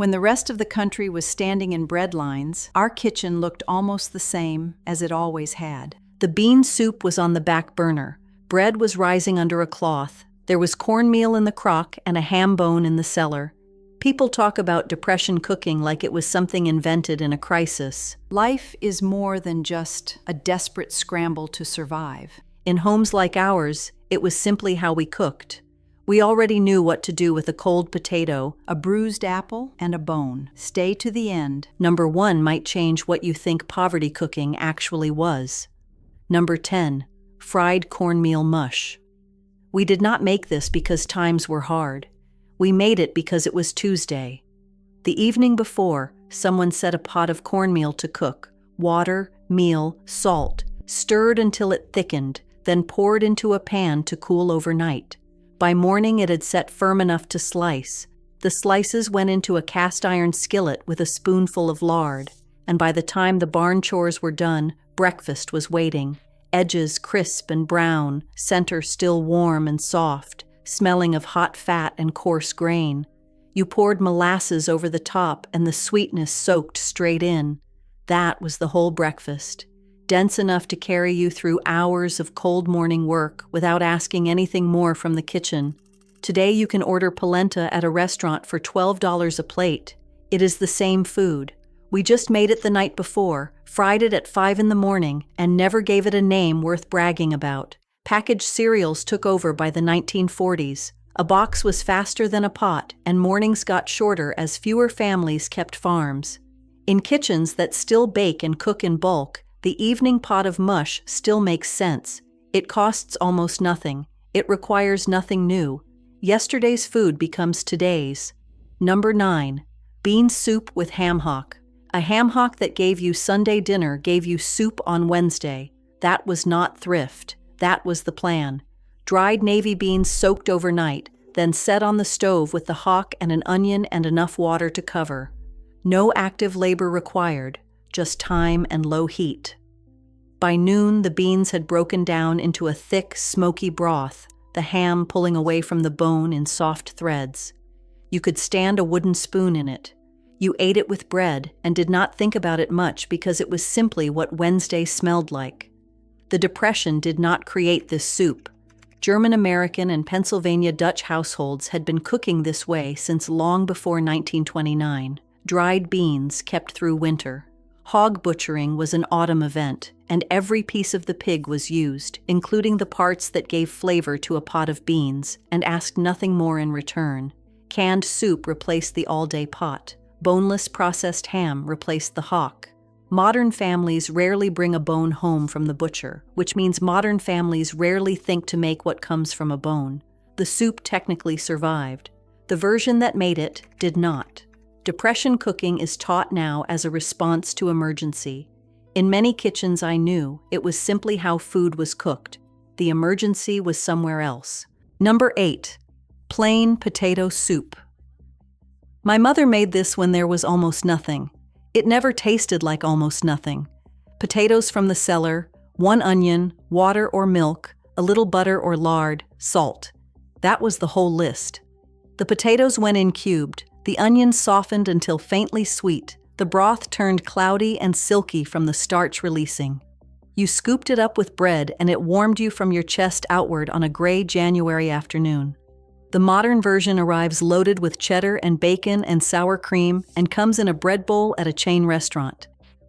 When the rest of the country was standing in bread lines, our kitchen looked almost the same as it always had. The bean soup was on the back burner. Bread was rising under a cloth. There was cornmeal in the crock and a ham bone in the cellar. People talk about depression cooking like it was something invented in a crisis. Life is more than just a desperate scramble to survive. In homes like ours, it was simply how we cooked. We already knew what to do with a cold potato, a bruised apple, and a bone. Stay to the end. Number 1 might change what you think poverty cooking actually was. Number 10, fried cornmeal mush. We did not make this because times were hard. We made it because it was Tuesday. The evening before, someone set a pot of cornmeal to cook. Water, meal, salt, stirred until it thickened, then poured into a pan to cool overnight. By morning it had set firm enough to slice. The slices went into a cast iron skillet with a spoonful of lard, and by the time the barn chores were done, breakfast was waiting. Edges crisp and brown, center still warm and soft, smelling of hot fat and coarse grain. You poured molasses over the top and the sweetness soaked straight in. That was the whole breakfast, dense enough to carry you through hours of cold morning work without asking anything more from the kitchen. Today you can order polenta at a restaurant for $12 a plate. It is the same food. We just made it the night before, fried it at 5 in the morning, and never gave it a name worth bragging about. Packaged cereals took over by the 1940s. A box was faster than a pot, and mornings got shorter as fewer families kept farms. In kitchens that still bake and cook in bulk, the evening pot of mush still makes sense. It costs almost nothing. It requires nothing new. Yesterday's food becomes today's. Number 9, bean soup with ham hock. A ham hock that gave you Sunday dinner gave you soup on Wednesday. That was not thrift. That was the plan. Dried navy beans soaked overnight, then set on the stove with the hock and an onion and enough water to cover. No active labor required, just time and low heat. By noon, the beans had broken down into a thick, smoky broth, the ham pulling away from the bone in soft threads. You could stand a wooden spoon in it. You ate it with bread and did not think about it much because it was simply what Wednesday smelled like. The Depression did not create this soup. German-American and Pennsylvania Dutch households had been cooking this way since long before 1929. Dried beans kept through winter. Hog butchering was an autumn event, and every piece of the pig was used, including the parts that gave flavor to a pot of beans, and asked nothing more in return. Canned soup replaced the all-day pot. Boneless processed ham replaced the hock. Modern families rarely bring a bone home from the butcher, which means modern families rarely think to make what comes from a bone. The soup technically survived. The version that made it did not. Depression cooking is taught now as a response to emergency. In many kitchens I knew, it was simply how food was cooked. The emergency was somewhere else. Number 8, plain potato soup. My mother made this when there was almost nothing. It never tasted like almost nothing. Potatoes from the cellar, 1 onion, water or milk, a little butter or lard, salt. That was the whole list. The potatoes went in cubed, the onions softened until faintly sweet, the broth turned cloudy and silky from the starch releasing. You scooped it up with bread and it warmed you from your chest outward on a gray January afternoon. The modern version arrives loaded with cheddar and bacon and sour cream and comes in a bread bowl at a chain restaurant.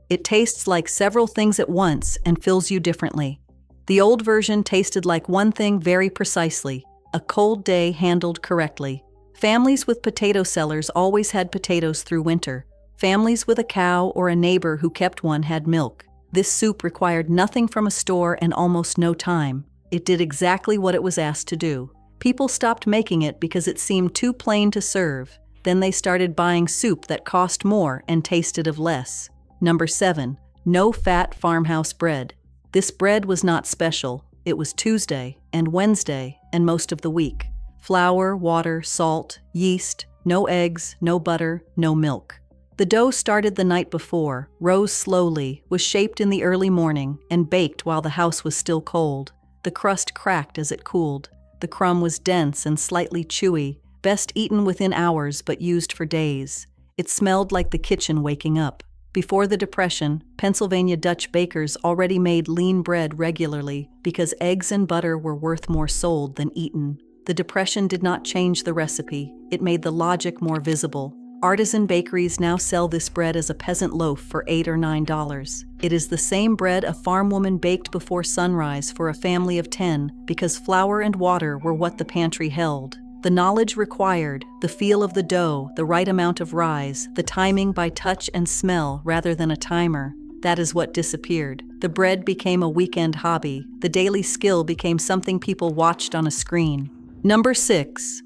It tastes like several things at once and fills you differently. The old version tasted like one thing very precisely, a cold day handled correctly. Families with potato cellars always had potatoes through winter. Families with a cow or a neighbor who kept one had milk. This soup required nothing from a store and almost no time. It did exactly what it was asked to do. People stopped making it because it seemed too plain to serve. Then they started buying soup that cost more and tasted of less. Number 7, no-fat farmhouse bread. This bread was not special. It was Tuesday and Wednesday and most of the week. Flour, water, salt, yeast, no eggs, no butter, no milk. The dough started the night before, rose slowly, was shaped in the early morning, and baked while the house was still cold. The crust cracked as it cooled. The crumb was dense and slightly chewy, best eaten within hours but used for days. It smelled like the kitchen waking up. Before the Depression, Pennsylvania Dutch bakers already made lean bread regularly because eggs and butter were worth more sold than eaten. The Depression did not change the recipe, it made the logic more visible. Artisan bakeries now sell this bread as a peasant loaf for $8 or $9. It is the same bread a farm woman baked before sunrise for a family of 10 because flour and water were what the pantry held. The knowledge required, the feel of the dough, the right amount of rise, the timing by touch and smell rather than a timer, that is what disappeared. The bread became a weekend hobby. The daily skill became something people watched on a screen. Number 6.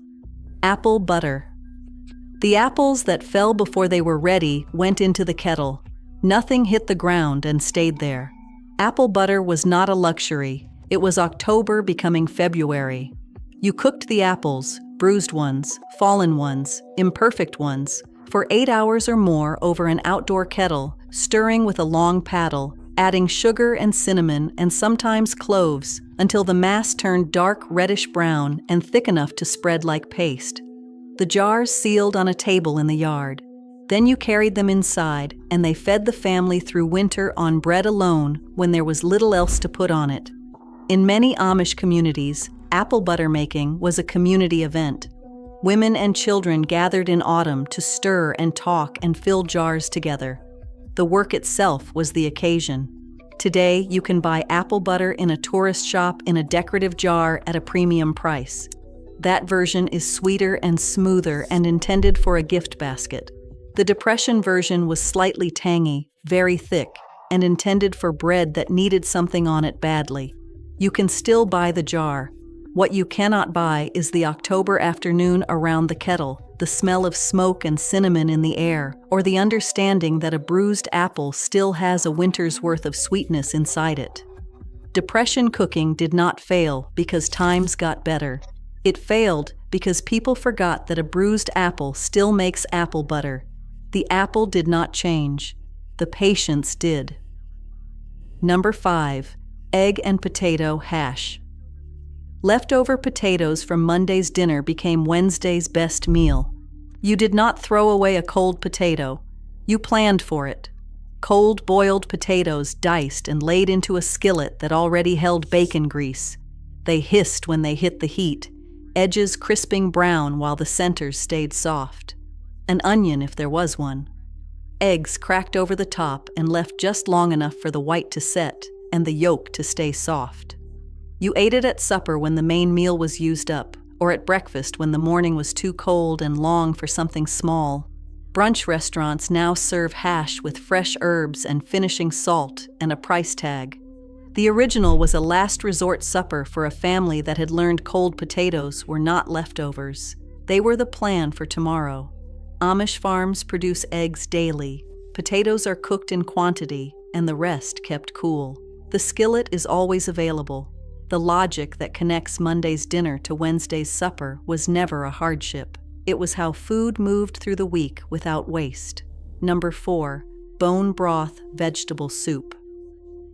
Apple butter. The apples that fell before they were ready went into the kettle. Nothing hit the ground and stayed there. Apple butter was not a luxury. It was October becoming February. You cooked the apples, bruised ones, fallen ones, imperfect ones, for 8 hours or more over an outdoor kettle, stirring with a long paddle, adding sugar and cinnamon and sometimes cloves until the mass turned dark reddish brown and thick enough to spread like paste. The jars sealed on a table in the yard. Then you carried them inside, and they fed the family through winter on bread alone when there was little else to put on it. In many Amish communities, apple butter making was a community event. Women and children gathered in autumn to stir and talk and fill jars together. The work itself was the occasion. Today, you can buy apple butter in a tourist shop in a decorative jar at a premium price. That version is sweeter and smoother and intended for a gift basket. The Depression version was slightly tangy, very thick, and intended for bread that needed something on it badly. You can still buy the jar. What you cannot buy is the October afternoon around the kettle, the smell of smoke and cinnamon in the air, or the understanding that a bruised apple still has a winter's worth of sweetness inside it. Depression cooking did not fail because times got better. It failed because people forgot that a bruised apple still makes apple butter. The apple did not change. The patience did. Number 5. Egg and potato hash. Leftover potatoes from Monday's dinner became Wednesday's best meal. You did not throw away a cold potato. You planned for it. Cold boiled potatoes diced and laid into a skillet that already held bacon grease. They hissed when they hit the heat, edges crisping brown while the centers stayed soft. An onion if there was one. Eggs cracked over the top and left just long enough for the white to set and the yolk to stay soft. You ate it at supper when the main meal was used up, or at breakfast when the morning was too cold and long for something small. Brunch restaurants now serve hash with fresh herbs and finishing salt and a price tag. The original was a last resort supper for a family that had learned cold potatoes were not leftovers. They were the plan for tomorrow. Amish farms produce eggs daily. Potatoes are cooked in quantity, and the rest kept cool. The skillet is always available. The logic that connects Monday's dinner to Wednesday's supper was never a hardship. It was how food moved through the week without waste. Number 4. Bone broth vegetable soup.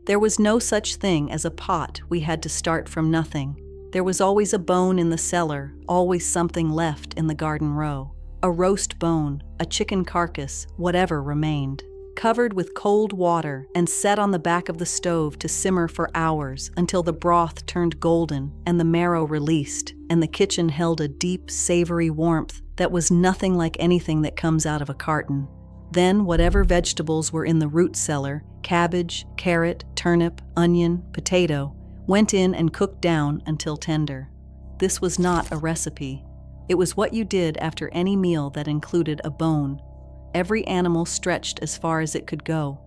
There was no such thing as a pot we had to start from nothing. There was always a bone in the cellar, always something left in the garden row. A roast bone, a chicken carcass, whatever remained. Covered with cold water and set on the back of the stove to simmer for hours until the broth turned golden and the marrow released, and the kitchen held a deep, savory warmth that was nothing like anything that comes out of a carton. Then whatever vegetables were in the root cellar, cabbage, carrot, turnip, onion, potato, went in and cooked down until tender. This was not a recipe. It was what you did after any meal that included a bone. Every animal stretched as far as it could go.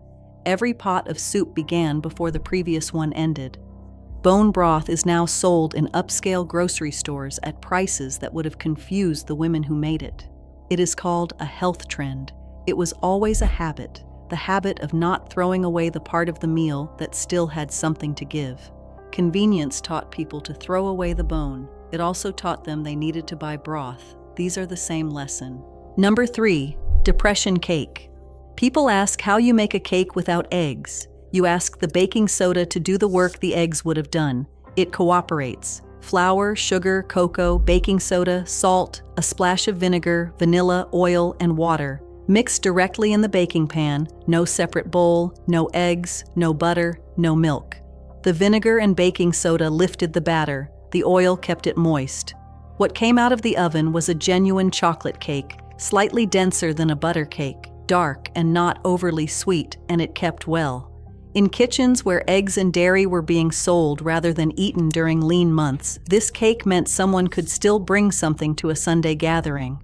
Every pot of soup began before the previous one ended. Bone broth is now sold in upscale grocery stores at prices that would have confused the women who made it. It is called a health trend. It was always a habit, the habit of not throwing away the part of the meal that still had something to give. Convenience taught people to throw away the bone. It also taught them they needed to buy broth. These are the same lesson. Number 3. Depression cake. People ask how you make a cake without eggs. You ask the baking soda to do the work the eggs would have done. It cooperates. Flour, sugar, cocoa, baking soda, salt, a splash of vinegar, vanilla, oil, and water. Mixed directly in the baking pan, no separate bowl, no eggs, no butter, no milk. The vinegar and baking soda lifted the batter, the oil kept it moist. What came out of the oven was a genuine chocolate cake, slightly denser than a butter cake, dark and not overly sweet, and it kept well. In kitchens where eggs and dairy were being sold rather than eaten during lean months, this cake meant someone could still bring something to a Sunday gathering.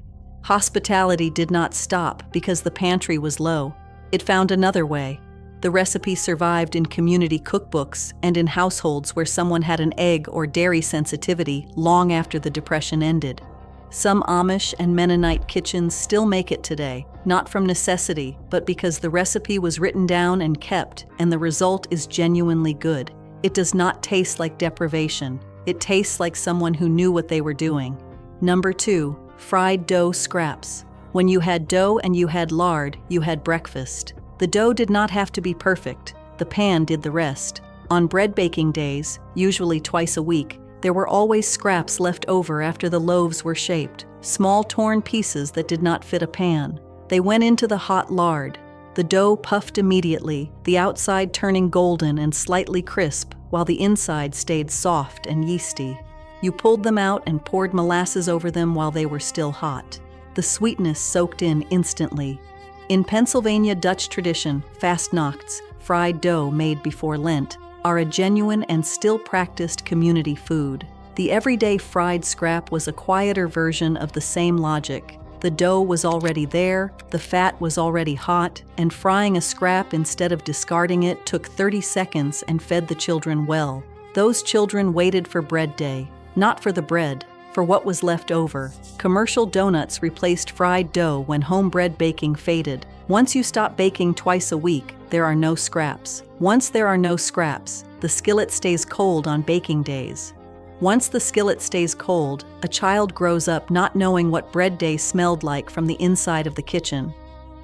Hospitality did not stop because the pantry was low. It found another way. The recipe survived in community cookbooks and in households where someone had an egg or dairy sensitivity long after the Depression ended. Some Amish and Mennonite kitchens still make it today, not from necessity, but because the recipe was written down and kept, and the result is genuinely good. It does not taste like deprivation. It tastes like someone who knew what they were doing. Number 2, fried dough scraps. When you had dough and you had lard, you had breakfast. The dough did not have to be perfect. The pan did the rest. On bread baking days, usually twice a week, there were always scraps left over after the loaves were shaped, small torn pieces that did not fit a pan. They went into the hot lard. The dough puffed immediately, the outside turning golden and slightly crisp, while the inside stayed soft and yeasty. You pulled them out and poured molasses over them while they were still hot. The sweetness soaked in instantly. In Pennsylvania Dutch tradition, fastnachts, fried dough made before Lent, are a genuine and still practiced community food. The everyday fried scrap was a quieter version of the same logic. The dough was already there, the fat was already hot, and frying a scrap instead of discarding it took 30 seconds and fed the children well. Those children waited for bread day, not for the bread, for what was left over. Commercial donuts replaced fried dough when home bread baking faded. Once you stop baking twice a week, there are no scraps. Once there are no scraps, the skillet stays cold on baking days. Once the skillet stays cold, a child grows up not knowing what bread day smelled like from the inside of the kitchen.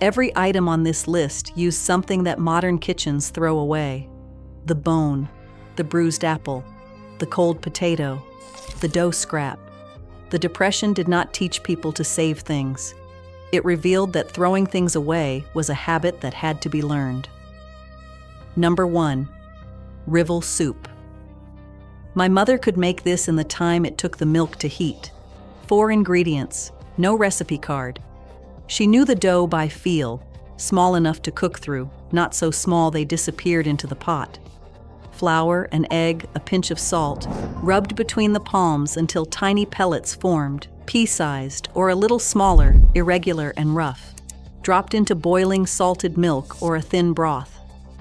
Every item on this list used something that modern kitchens throw away. The bone, the bruised apple, the cold potato, the dough scrap. The Depression did not teach people to save things. It revealed that throwing things away was a habit that had to be learned. Number 1, Rivel soup. My mother could make this in the time it took the milk to heat. 4 ingredients, no recipe card. She knew the dough by feel, small enough to cook through, not so small they disappeared into the pot. Flour, an egg, a pinch of salt, rubbed between the palms until tiny pellets formed, pea-sized or a little smaller, irregular and rough. Dropped into boiling salted milk or a thin broth.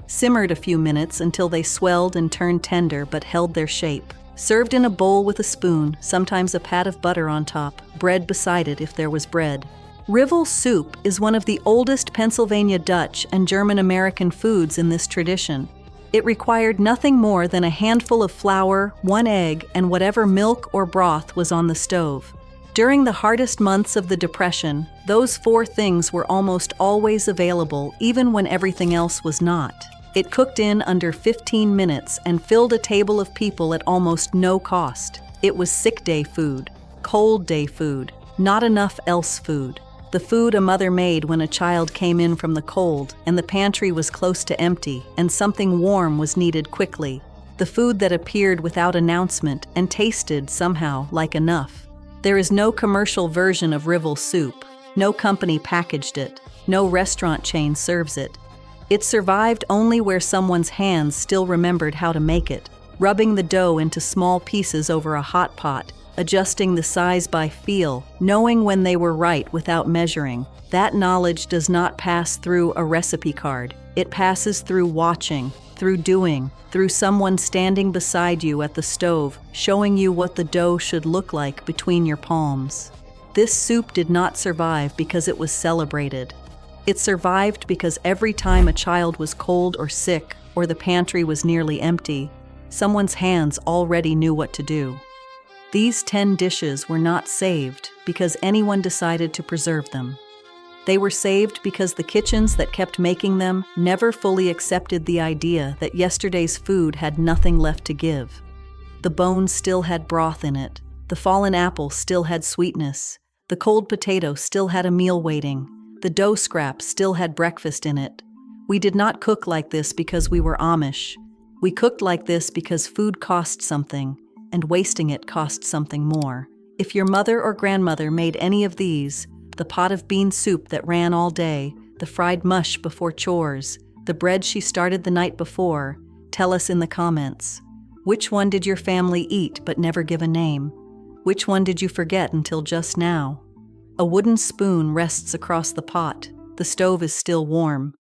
Simmered a few minutes until they swelled and turned tender but held their shape. Served in a bowl with a spoon, sometimes a pat of butter on top, bread beside it if there was bread. Rivel soup is one of the oldest Pennsylvania Dutch and German-American foods in this tradition. It required nothing more than a handful of flour, 1 egg, and whatever milk or broth was on the stove. During the hardest months of the Depression, those 4 things were almost always available, even when everything else was not. It cooked in under 15 minutes and filled a table of people at almost no cost. It was sick day food, cold day food, not enough else food. The food a mother made when a child came in from the cold and the pantry was close to empty and something warm was needed quickly. The food that appeared without announcement and tasted somehow like enough. There is no commercial version of Rivel soup. No company packaged it. No restaurant chain serves it. It survived only where someone's hands still remembered how to make it, rubbing the dough into small pieces over a hot pot, adjusting the size by feel, knowing when they were right without measuring. That knowledge does not pass through a recipe card. It passes through watching, through doing, through someone standing beside you at the stove, showing you what the dough should look like between your palms. This soup did not survive because it was celebrated. It survived because every time a child was cold or sick, or the pantry was nearly empty, someone's hands already knew what to do. These 10 dishes were not saved because anyone decided to preserve them. They were saved because the kitchens that kept making them never fully accepted the idea that yesterday's food had nothing left to give. The bone still had broth in it. The fallen apple still had sweetness. The cold potato still had a meal waiting. The dough scrap still had breakfast in it. We did not cook like this because we were Amish. We cooked like this because food cost something, and wasting it cost something more. If your mother or grandmother made any of these, the pot of bean soup that ran all day, the fried mush before chores, the bread she started the night before, tell us in the comments. Which one did your family eat but never give a name? Which one did you forget until just now? A wooden spoon rests across the pot. The stove is still warm.